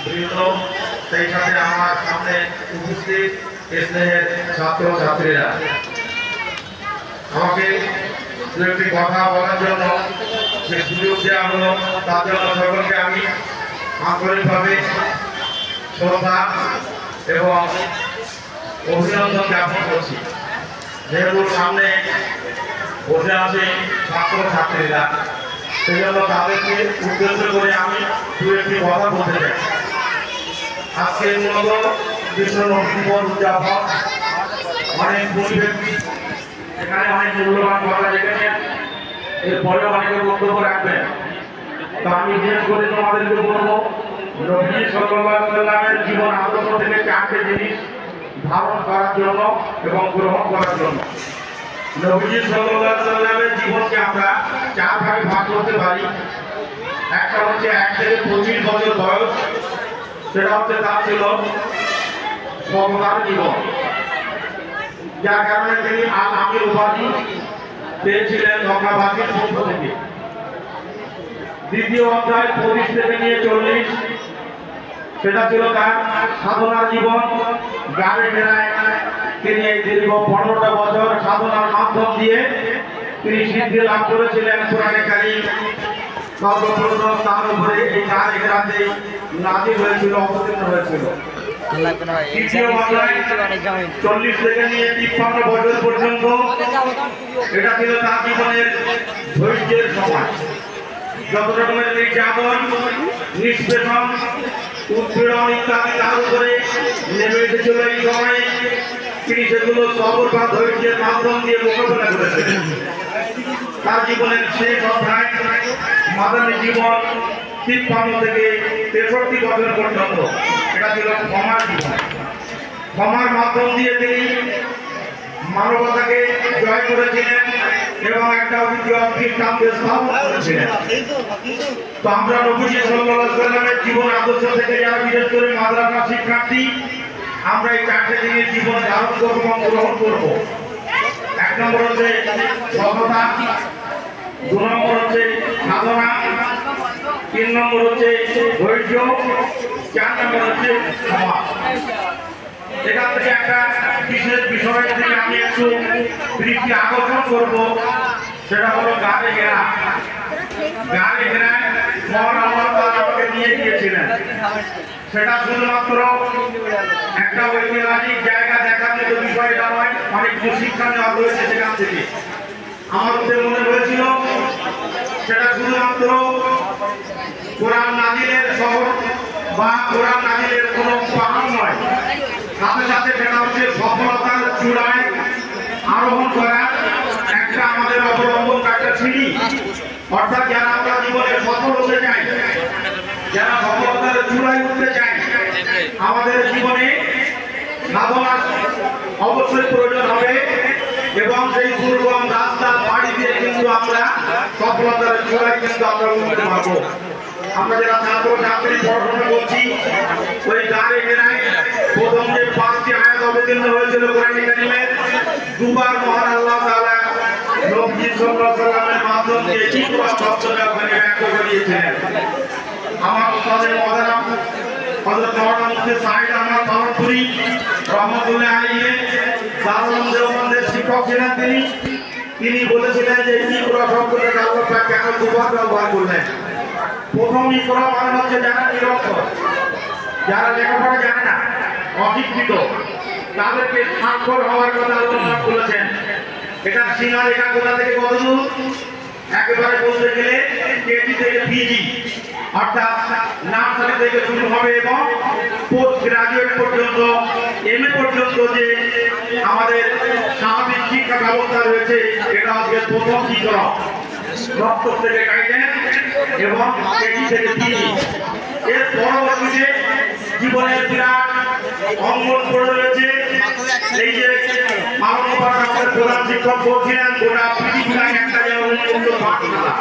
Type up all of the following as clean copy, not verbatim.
বৃন্দ, সেই সাথে আমার সামনে উপস্থিত স্নেহের ছাত্র ছাত্রীরা, আমাকে দু একটি কথা বলার জন্য যে সুযোগ দেওয়া হলো তার জন্য সকলকে আমি আন্তরিকভাবে শ্রদ্ধা এবং অভিনন্দন জ্ঞাপন করছি। যেহেতু সামনে বসে আছে ছাত্র ছাত্রীরা, সেই জন্য তাদেরকে উদ্দেশ্য করে আমি দু একটি কথা বলতে চাই। আজকে মূলত বিশ্ব নরসিংহ উদযাপন, অনেক গুণী ব্যক্তি এখানে অনেক মূল্যবান কথা রেখেছেন, এরপরেও অনেকে বক্তব্য রাখবেন। তো আমি বিশেষ করে তোমাদেরকে বলবো, নবী সাল্লাল্লাহু আলাইহি ওয়াসাল্লামের জীবন আদর্শ থেকে চারটে জিনিস ধারণ করার জন্য এবং গ্রহণ করার জন্য। নবী সাল্লাল্লাহু আলাইহি ওয়াসাল্লামের জীবনকে আমরা চার ভাগে ভাগ করতে পারি। একটা হচ্ছে 1 থেকে 25 বছর বয়স, সেটা হচ্ছে তার ছিল সমতার জীবন, যার কারণে তিনি আল আমির উপাধি পেয়েছিলেন মক্কাবাসীর পক্ষ থেকে। দ্বিতীয় অধ্যায় 25 থেকে নিয়ে 40, সেটা ছিল তার সাধনার জীবন। গাড়ি ঘেরায় তিনি এই দীর্ঘ 15টা বছর সাধনার মাধ্যম দিয়ে তিনি সিদ্ধি লাভ করেছিলেন। কোরআনে কারীম সর্বপ্রথম তার উপরে এই গাড়ি ঘেরাতে নাযিল হয়েছিল, অবতীর্ণ হয়েছিল। তৃতীয় অধ্যায় 40 থেকে নিয়ে 53 বছর পর্যন্ত, এটা ছিল তার জীবনের ধৈর্যের সময়। যত রকমের নির্যাতন, নিষ্পেষণ, উৎপীড়ন ইত্যাদি তার উপরে নেমে এসেছিল, এই সময়ে তিনি সেগুলো সবর বা ধৈর্যের মাধ্যম দিয়ে মোকাবেলা করেছিলেন। তার জীবনের শেষ অধ্যায় মাদানী জীবন 53 থেকে 63 বছর পর্যন্ত, এটা ছিল ক্ষমার জীবন। ক্ষমার মাধ্যম দিয়ে তিনি মানবতাকে জয় করেছিলেন এবং একটা দৃষ্টান্তে স্থাপন করেছিলেন। তো আমরা নবীজি সাল্লাল্লাহু আলাইহি ওয়াসাল্লামের জীবন আদর্শ থেকে যারা বিশেষ করে মাদ্রাসা শিক্ষার্থী, আমরা এই চারটে জিনিস জীবন ধারণ করবো এবং গ্রহণ করবো। 1 নম্বর হচ্ছে সততা, 2 নম্বর হচ্ছে সাধনা, 3 নম্বর হচ্ছে ধৈর্য, 4 নম্বর হচ্ছে ক্ষমা। এখান থেকে একটা বিশেষ বিষয় থেকে আমি একটু দৃষ্টি আকর্ষণ করবো, সেটা হলো গাড়ি ঘেরা। গাড়ি ঘেরায় মহান আল্লাহ তাআলা আমাকে নিয়ে গিয়েছিলেন। সেটা শুধুমাত্র একটা ঐতিহাসিক জায়গা দেখার মতো বিষয়টা নয়, অনেক কিছু শিক্ষা নেওয়া হয়েছে সেখান থেকে। আমার মনে হয়েছিল সেটা শুধুমাত্র কোরআন নাজিলের শহর বা কোরআন নাজিলের কোনো পাহাড় নয়, সাথে সাথে সেটা হচ্ছে সফলতার চূড়ায় আরোহণ করার একটা আমাদের অবলম্বন একটা সিঁড়ি। অর্থাৎ যারা আমরা জীবনে সফল হতে চাই, যারা সফলতার চূড়ায় উঠতে চাই, আমাদের জীবনে সাধনার অবশ্যই প্রয়োজন হবে এবং সেই দুর্গম রাস্তা পাড়ি দিয়ে কিন্তু আমরা সফলতার চূড়ায় কিন্তু আমরা উঠতে পারবো। আমরা যারা ছাত্র ছাত্রী পড়াশোনা করছি, ওই গাড়ি ঘেরায় প্রথম যে 5টি আয়াত অবতীর্ণ হয়েছিল কোরআন কারীমের, দুবার মহান আল্লাহ তাআলা নবী সাল্লাল্লাহু আলাইহি ওয়াসাল্লামের মাধ্যম দিয়ে ইকরা শব্দটা ওখানে ব্যক্ত করিয়েছিলেন। আমার উস্তাদে মুহতারাম হযরত মাওলানা মুফতি সাঈদ আহমদ পাওয়ারপুরি রহমাতুল্লাহ আলাইহি দারুল দেওবন্দের শিক্ষক ছিলেন। তিনি বলেছিলেন যে ইকরা শব্দটা আল্লাহ পাক কেন দুবার ব্যবহার করলেন। প্রথম ইকরা মানে হচ্ছে যারা নিরক্ষর, যারা লেখাপড়া জানে না, অশিক্ষিত, তাদেরকে স্বাক্ষর হওয়ার কথা আল্লাহ বলেছেন। এটা সীমা রেখা কোথা থেকে কতদূর, একেবারে বলতে গেলে কেজি থেকে পিজি, অর্থাৎ নার্সারি থেকে শুরু হবে এবং পোস্ট গ্রাজুয়েট পর্যন্ত, এমএ পর্যন্ত যে আমাদের স্বাভাবিক শিক্ষা ব্যবস্থা রয়েছে, এটা হচ্ছে প্রথম ইকরা। রক্ত থেকে গাইডেন্স এবং কেজি থেকে পিজি। এর পরবর্তীতে জীবনের বিরাট অঙ্গন পড়ে রয়েছে। এই যে মানবতার আমাদের প্রধান শিক্ষক বলছিলেন, গোটা পৃথিবীর একটা যেন উন্মুক্ত পাঠশালা।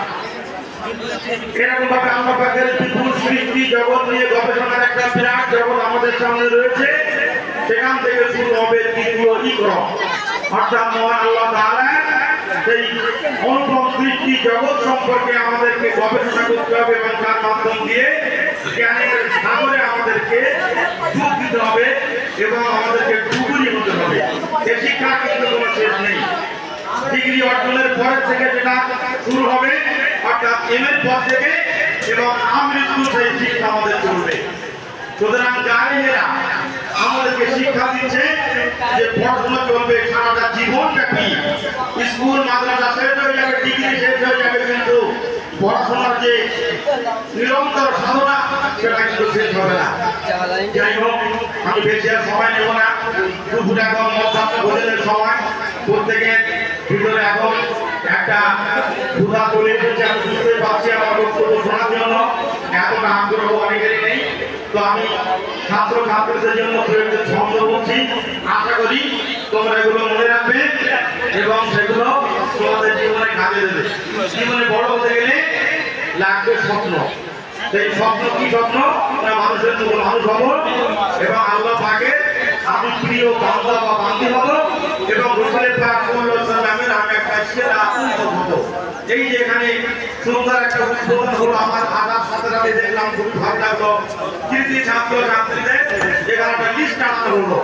এরকম ভাবে আল্লাহ পাকের বিপুল সৃষ্টি জগৎ নিয়ে গবেষণার একটা বিরাট জগৎ আমাদের সামনে রয়েছে। সেখান থেকে শুরু হবে তৃতীয় ইকরা, অর্থাৎ মহান আল্লাহ তাআলা সেই অনুপম সৃষ্টি জগৎ সম্পর্কে আমাদেরকে গবেষণা করতে হবে এবং তার মাধ্যম দিয়ে জ্ঞানের সাগরে আমাদের আমাদেরকে যোগ দিতে হবে এবং আমাদেরকে টুকুরি হতে হবে। এই শিক্ষা কিন্তু কোনো শেষ নেই। ডিগ্রি অর্জনের পরের থেকে যেটা শুরু হবে অর্থাৎ এমএর পর থেকে এবং আমৃত্যু সেই শিক্ষা আমাদের চলবে। সুতরাং গার্ডিয়ানরা আমাদেরকে শিক্ষা দিচ্ছে যে পড়াশোনা চলবে সারাটা জীবনব্যাপী। স্কুল মাদ্রাসা শেষ হয়ে যাবে, ডিগ্রি শেষ হয়ে যাবে, কিন্তু পড়াশোনার যে নিরন্তর সাধনা সেটা কিন্তু শেষ হবে না। যাই হোক, আমি বেশি আর সময় নেব না। দুপুর এখন মধ্যাহ্ন ভোজনের সময়, প্রত্যেকের ভিতরে এখন একটা ক্ষুধা চলে এসেছে। আমি বুঝতে পারছি আমার বক্তব্য শোনার জন্য এতটা আগ্রহ অনেকেরই নেই। তো আমি ছাত্র ছাত্রীদের জন্য ছন্দ বলছি, আশা করি তোমরা এগুলো মনে রাখবে এবং সেগুলো তোমাদের জীবনে কাজে দেবে। জীবনে বড় হতে গেলে লাগবে স্বপ্ন। সেই স্বপ্ন কি স্বপ্ন? না মানুষের মতো মানুষ হবো এবং আল্লাহ পাকের আমি প্রিয় বান্দা বা বান্দি হবো এবং রসুলের পাক সাল্লাল্লাহু আলাইহি ওয়াসাল্লামের আমি একটা সেরা হবো। এই যে এখানে সুন্দর একটা উদ্বোধন হলো, আমার আদার সাথে আমি দেখলাম, খুব ভালো লাগলো। কৃতি ছাত্র ছাত্রীদের যেখানে একটা লিস্ট আনতে হলো,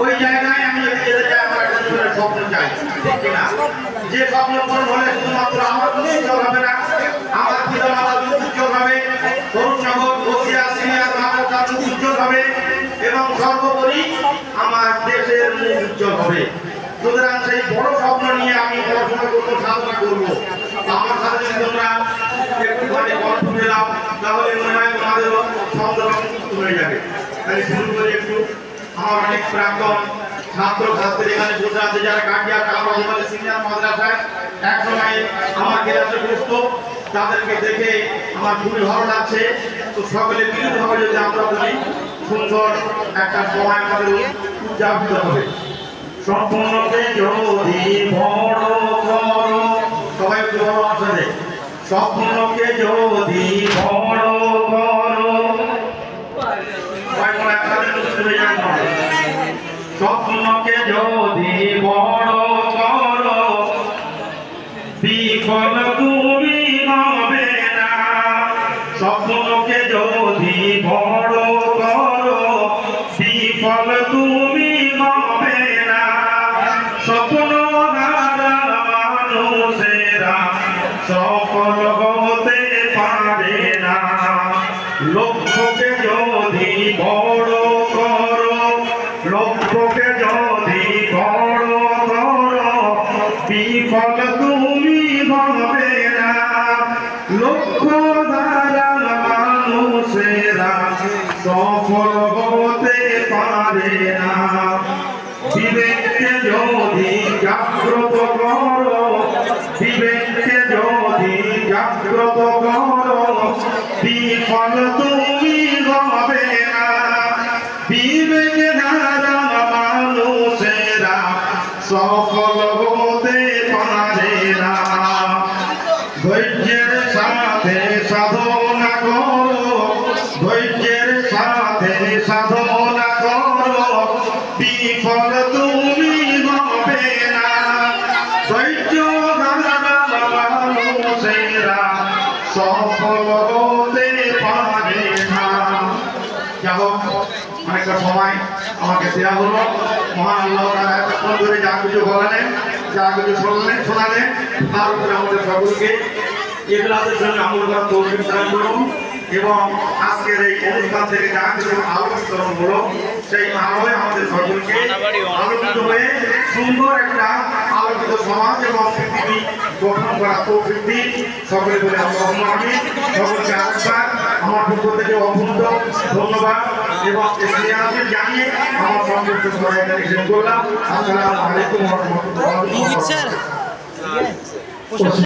ওই জায়গায় আমি যদি যেতে চাই আমার একটা জীবনের স্বপ্ন চাই, ঠিক কিনা? যে স্বপ্ন পূরণ হলে শুধুমাত্র আমার উজ্জ্বল হবে না, আমার পিতা মাতার উজ্জ্বল হবে, তরুণনগর বসিয়া সিনিয়র মাদ্রাসার উজ্জ্বল হবে এবং সর্বোপরি আমার দেশের মুখ উজ্জ্বল হবে। সুতরাং সেই বড় স্বপ্ন নিয়ে আমি পড়াশোনা করবো, সাধনা করবো। আমার সাথে যদি তোমরা একটুখানি গল্প পেলাম তাহলে মনে হয় তোমাদেরও ছন্দ হয়ে যাবে। তাই শুরু করে একটু আমার অনেক প্রাক্তন ছাত্র ছাত্রী এখানে বসে আছে যারা গার্ডিয়ান আমাদের সিনিয়র মাদ্রাসায় একসময় আমার ক্লাসে বসতো, তাদেরকে দেখে আমার খুবই ভালো লাগছে। তো সকলে মিলিতভাবে যদি আমরা বলি, সুন্দর একটা সময় আমাদের উদযাপিত হবে। স্বপ্নকে যদি বড় করো, সবাই একটু বড় আসলে, স্বপ্নকে যদি বড় করো, স্বপ্নকে যদি বড় করো, বিফল তুমি হবে না। স্বপ্নকে যদি বড় করো, বিফল তুমি হবে না। স্বপ্ন হারা মানুষেরা সফল হতে পারে না। লক্ষ্যকে যদি বড় করো, লক্ষ্যকে যদি বড় করো, বিফল তুমি হবে না। লক্ষ্য দ্বারা মানুষেরা সফল হতে পারে না। বিবেককে যদি জাগ্রত করো, বিবেককে যদি জাগ্রত করো, বিফল তুমি হবে না। বিবেক দ্বারা মানুষেরা সফল হতে পারে না। ধৈর্যের সাথে সাধনা করো, ধৈর্যের সাথে সাধনা করো, বিফল তুমি হবে না। ধৈর্য দ্বারা মানুষেরা সফল হতে পারে না। যাই হোক, অনেকটা সময় আমাকে দেওয়া হলো। মহান আল্লাহ তাআলা এতক্ষণ ধরে যা কিছু বললেন, যা কিছু শোনালেন, তার উপরে আমাদের সকলকে ইখলাসের সঙ্গে আমল করার তৌফিক দান করুন এবং আজকের এই অনুষ্ঠান থেকে যা কিছু আলোচিত হলো সেই আলোয় আমাদের সকলকে আলোকিত হয়ে সুন্দর একটা আলোকিত সমাজ এবং পৃথিবী গঠন করার তৌফিক দিন। সকলে বলে আল্লাহুম্মা আমিন। সকলকে আরেকবার আমার পক্ষ থেকে অভূত ধন্যবাদ এবং ইসলামকে জানিয়ে আমার সংক্ষিপ্ত সময় এখানে শেষ করলাম। আসসালামু আলাইকুম ওয়া রাহমাতুল্লাহি ওয়া বারাকাতুহু।